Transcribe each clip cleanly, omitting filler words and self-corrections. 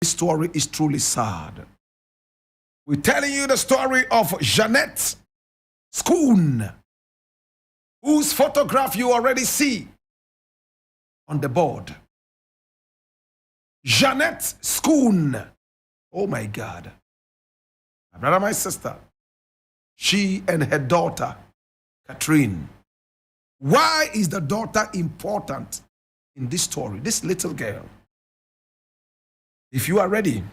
This story is truly sad. We're telling you the story of Jeanette Schoon, whose photograph you already see on the board. Jeanette Schoon. Oh my God. My brother, my sister. She and her daughter, Catherine. Why is the daughter important in this story? This little girl. If you are ready.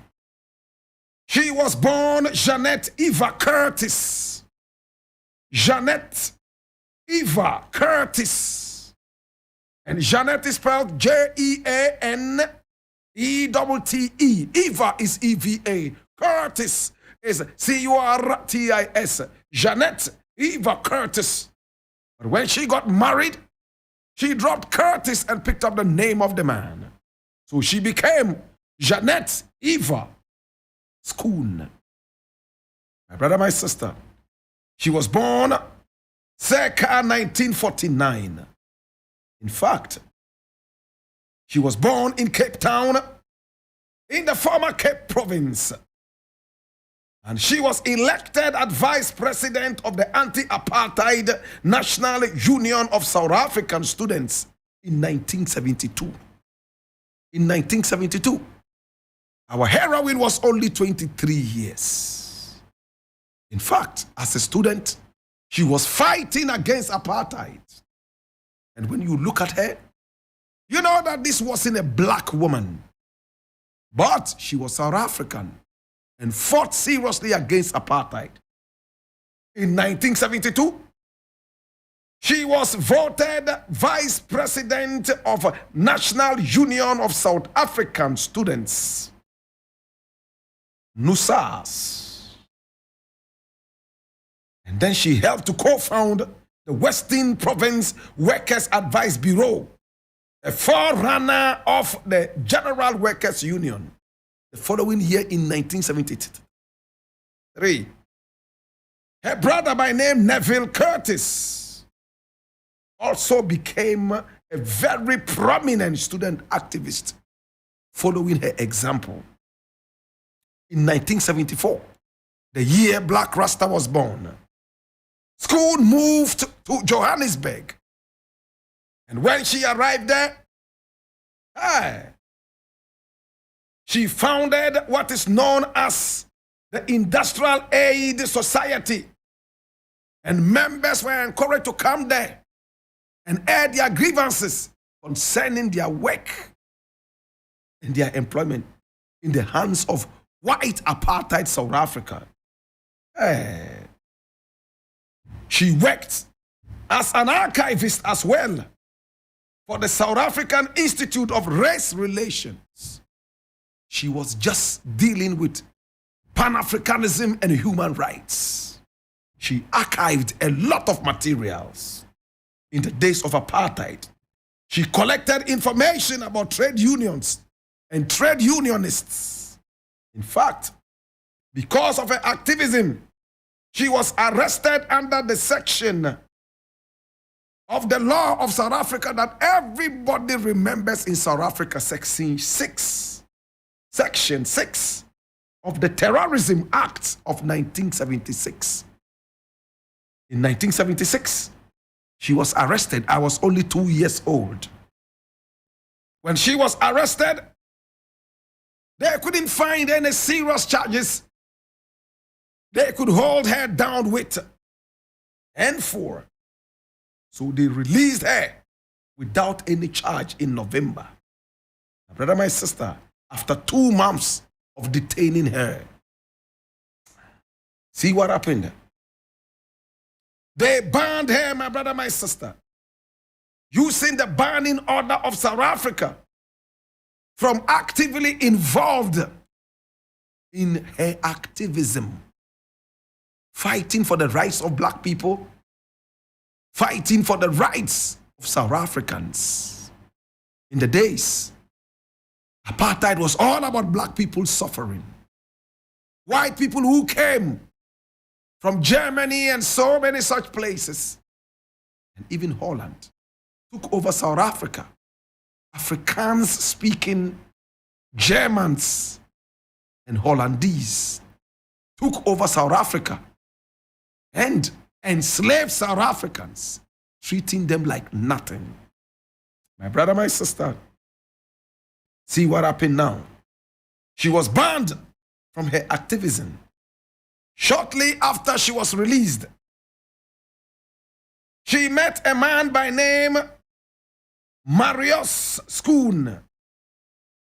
She was born Jeanette Eva Curtis. Jeanette Eva Curtis. And Jeanette is spelled Jeanette. Eva is EVA. Curtis is Curtis. Jeanette Eva Curtis. But when she got married, she dropped Curtis and picked up the name of the man. So she became Jeanette Eva Schoon. My brother, my sister. She was born circa 1949. In fact, she was born in Cape Town, in the former Cape Province. And she was elected as vice president of the anti-apartheid National Union of South African Students in 1972. In 1972, our heroine was only 23 years. In fact, as a student, she was fighting against apartheid. And when you look at her, you know that this wasn't a black woman, but she was South African and fought seriously against apartheid. In 1972, she was voted vice president of National Union of South African Students, NUSAS. And then she helped to co-found the Western Province Workers Advice Bureau, a forerunner of the General Workers Union, the following year in 1973. Her brother by name Neville Curtis also became a very prominent student activist, following her example. In 1974, the year Blakk Rasta was born, Schoon moved to Johannesburg. And when she arrived there, she founded what is known as the Industrial Aid Society. And members were encouraged to come there and air their grievances concerning their work and their employment in the hands of white apartheid South Africa. She worked as an archivist as well for the South African Institute of Race Relations. She was just dealing with Pan-Africanism and human rights. She archived a lot of materials in the days of apartheid. She collected information about trade unions and trade unionists. In fact, because of her activism, she was arrested under the section of the law of South Africa that everybody remembers in South Africa, Section 6. Section 6 of the Terrorism Act of 1976. In 1976, she was arrested. I was only 2 years old. When she was arrested, they couldn't find any serious charges they could hold her down with and for. So they released her without any charge in November. My brother, my sister, after 2 months of detaining her, see what happened? They banned her, my brother, my sister, using the banning order of South Africa from actively involved in her activism, fighting for the rights of black people, fighting for the rights of South Africans. In the days, apartheid was all about black people suffering. White people who came from Germany and so many such places, and even Holland, took over South Africa. Afrikaans speaking Germans and Hollandese took over South Africa and enslaved South Africans, treating them like nothing. My brother, my sister, see what happened now. She was banned from her activism. Shortly after she was released, she met a man by name Marius Schoon,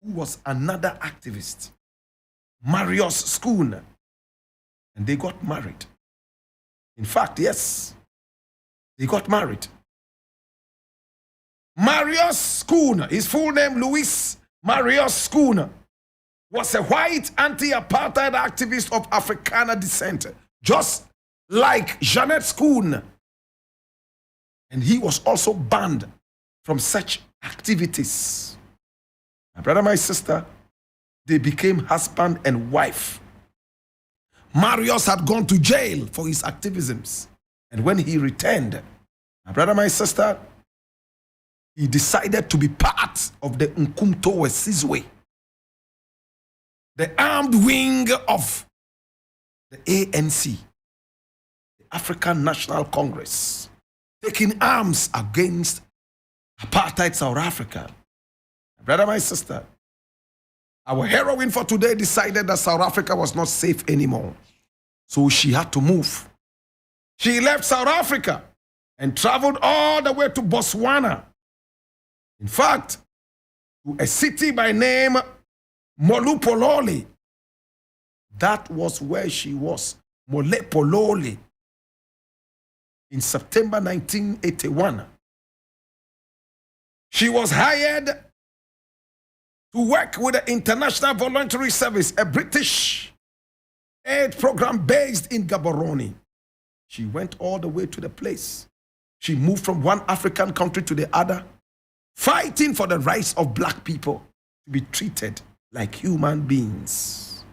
who was another activist. Marius Schoon. And they got married. In fact, yes, they got married. Marius Schoon, his full name Louis Marius Schoon, was a white anti-apartheid activist of Afrikaner descent, just like Jeanette Schoon. And he was also banned from such activities. My brother, my sister, they became husband and wife. Marius had gone to jail for his activisms. And when he returned, my brother, my sister, he decided to be part of the Umkhonto we Sizwe, the armed wing of the ANC, the African National Congress, taking arms against apartheid South Africa. My brother, my sister, our heroine for today decided that South Africa was not safe anymore. So she had to move. She left South Africa and traveled all the way to Botswana. In fact, to a city by name Molopolole. That was where she was, Molopolole, in September 1981. She was hired to work with the International Voluntary Service, a British aid program based in Gaborone. She went all the way to the place. She moved from one African country to the other, fighting for the rights of black people to be treated like human beings.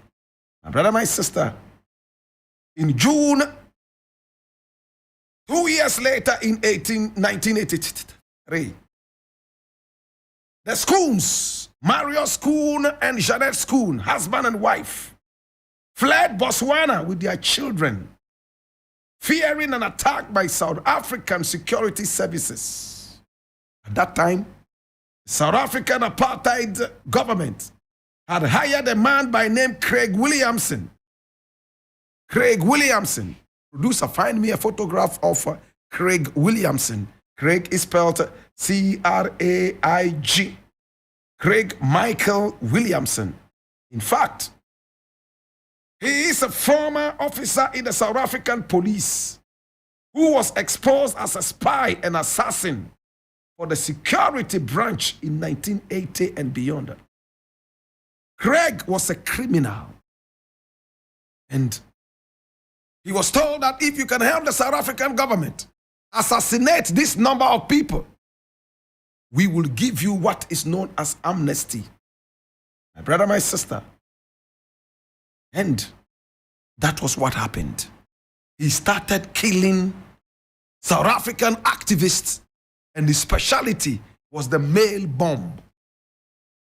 My brother, my sister, in June, 2 years later, in 1983, the Schoons, Marius Schoon and Jeanette Schoon, husband and wife, fled Botswana with their children, fearing an attack by South African security services. At that time, the South African apartheid government had hired a man by name Craig Williamson. Craig Williamson. Producer, find me a photograph of Craig Williamson. Craig is spelled C-R-A-I-G. Craig Michael Williamson. In fact, he is a former officer in the South African police who was exposed as a spy and assassin for the security branch in 1980 and beyond. Craig was a criminal. And he was told that if you can help the South African government assassinate this number of people, we will give you what is known as amnesty. My brother, my sister. And that was what happened. He started killing South African activists, and his specialty was the mail bomb.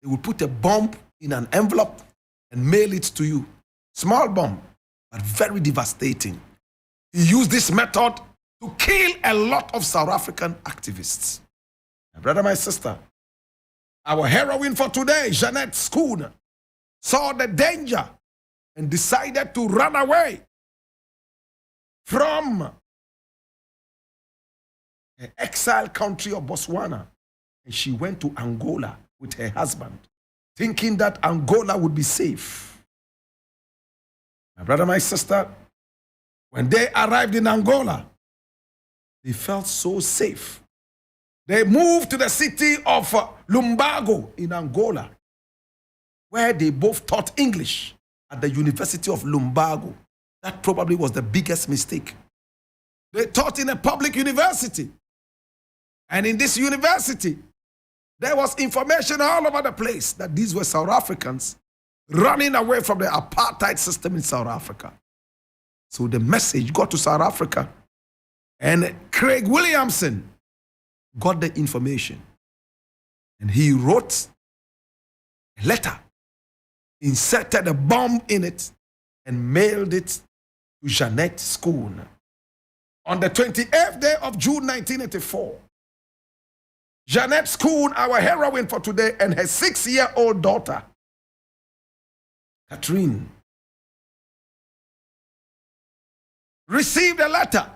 They would put a bomb in an envelope and mail it to you. Small bomb, but very devastating. He used this method to kill a lot of South African activists. My brother, my sister, our heroine for today, Jeanette Schoon, saw the danger and decided to run away from the exile country of Botswana. And she went to Angola with her husband, thinking that Angola would be safe. My brother, my sister, when they arrived in Angola, they felt so safe. They moved to the city of Lumbago in Angola, where they both taught English at the University of Lumbago. That probably was the biggest mistake. They taught in a public university. And in this university, there was information all over the place that these were South Africans running away from the apartheid system in South Africa. So the message got to South Africa, and Craig Williamson got the information. And he wrote a letter inserted a bomb in it, and mailed it to Jeanette Schoon. On the 28th day of June 1984, Jeanette Schoon, our heroine for today, and her 6-year-old daughter, Catherine, received a letter.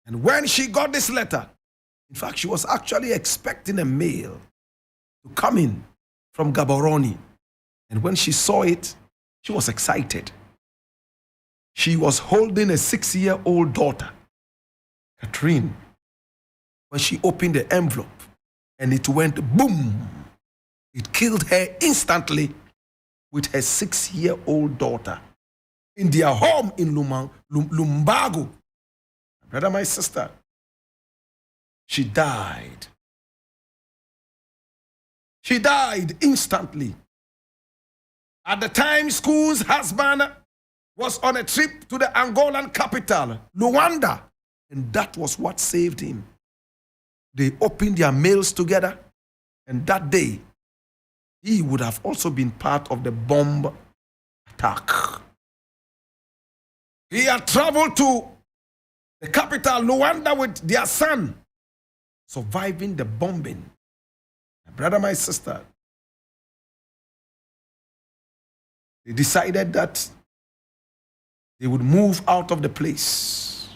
And when she got this letter, in fact, she was actually expecting a mail to come in from Gaborone. And when she saw it, she was excited. She was holding a 6-year-old daughter, Catherine, when she opened the envelope, and it went boom. It killed her instantly with her 6-year-old daughter in their home in Lumbago. My brother, my sister, she died. She died instantly. At the time, Schoon's husband was on a trip to the Angolan capital, Luanda, and that was what saved him. They opened their mails together, and that day, he would have also been part of the bomb attack. He had traveled to the capital, Luanda, with their son, surviving the bombing. My brother, my sister, they decided that they would move out of the place.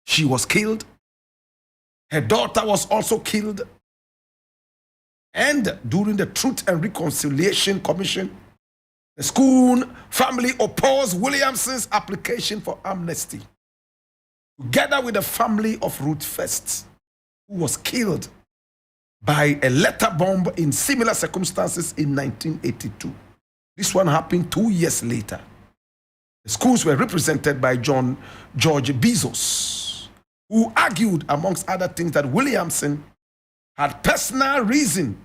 She was killed. Her daughter was also killed. And during the Truth and Reconciliation Commission, the Schoon family opposed Williamson's application for amnesty, together with the family of Ruth First, who was killed by a letter bomb in similar circumstances in 1982. This one happened 2 years later. The Schoons were represented by George Bezos, who argued, amongst other things, that Williamson had personal reason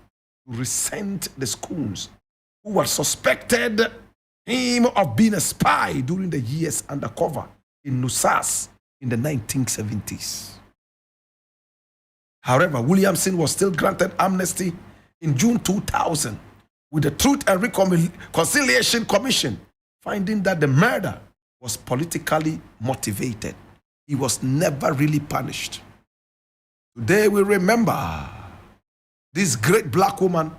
to resent the Schoons, who had suspected him of being a spy during the years undercover in Nusas in the 1970s. However, Williamson was still granted amnesty in June 2000 with the Truth and Reconciliation Commission finding that the murder was politically motivated. He was never really punished. Today we remember this great black woman,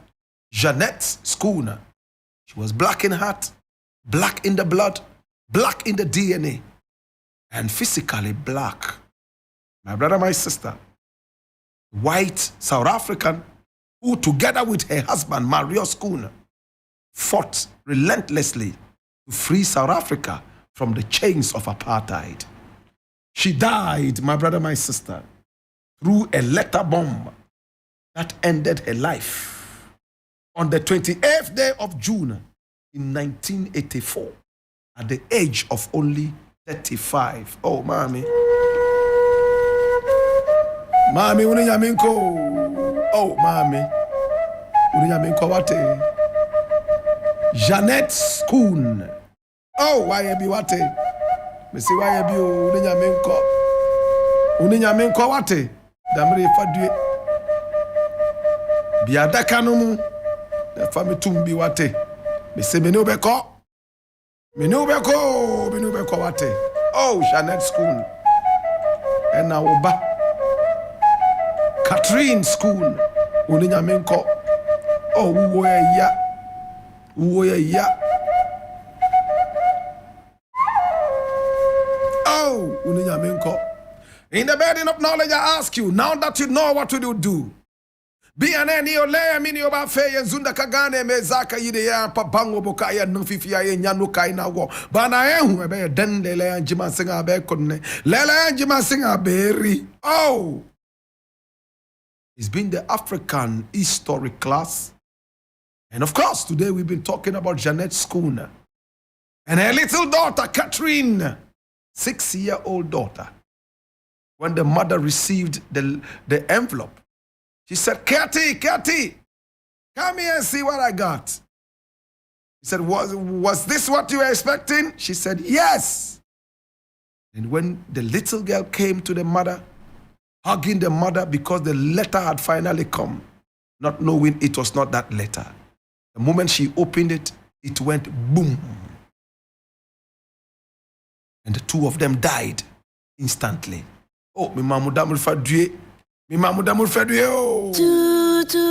Jeanette Schoon. She was black in heart, black in the blood, black in the DNA, and physically black. My brother, my sister, white South African, who together with her husband, Mario Schoon, fought relentlessly to free South Africa from the chains of apartheid. She died, my brother, my sister, through a letter bomb that ended her life on the 28th day of June in 1984 at the age of only 35. Oh, mommy. Mommy, unyaminko. Oh, mommy. Unyaminko wate. Jeanette Schoon. Oh, why be wate? Me say why be unyaminko. Unyaminko wate. Damre fadue. Biadaka no mu. The family tumbi wate. Me say me no beko. Me no beko wate. Oh, Jeanette Schoon. And now oba. Catherine Schoon. Uninyamenko. Oh, uwe ya. Oh, uninyamenko. In the burden of knowledge, I ask you, now that you know what to do, be an any ole mini oba fe zunda kagane mezaka yide ya pa bango boka ya nufifi ya nyanu kai na wo bana ehu ebe den lele anjima singa be konne lele anjima singa beri. Oh, it's been the African history class, and of course today we've been talking about Jeanette Schoon and her little daughter Catherine, 6-year-old daughter. When the mother received the envelope, she said, Katie, come here and see what I got. He said, was this what you were expecting? She said, yes. And when the little girl came to the mother, hugging the mother because the letter had finally come, not knowing it was not that letter, The moment she opened it, it went boom. And the two of them died instantly. Oh, mi mamudamul fadue. Mi mamudamul fadue. Oh.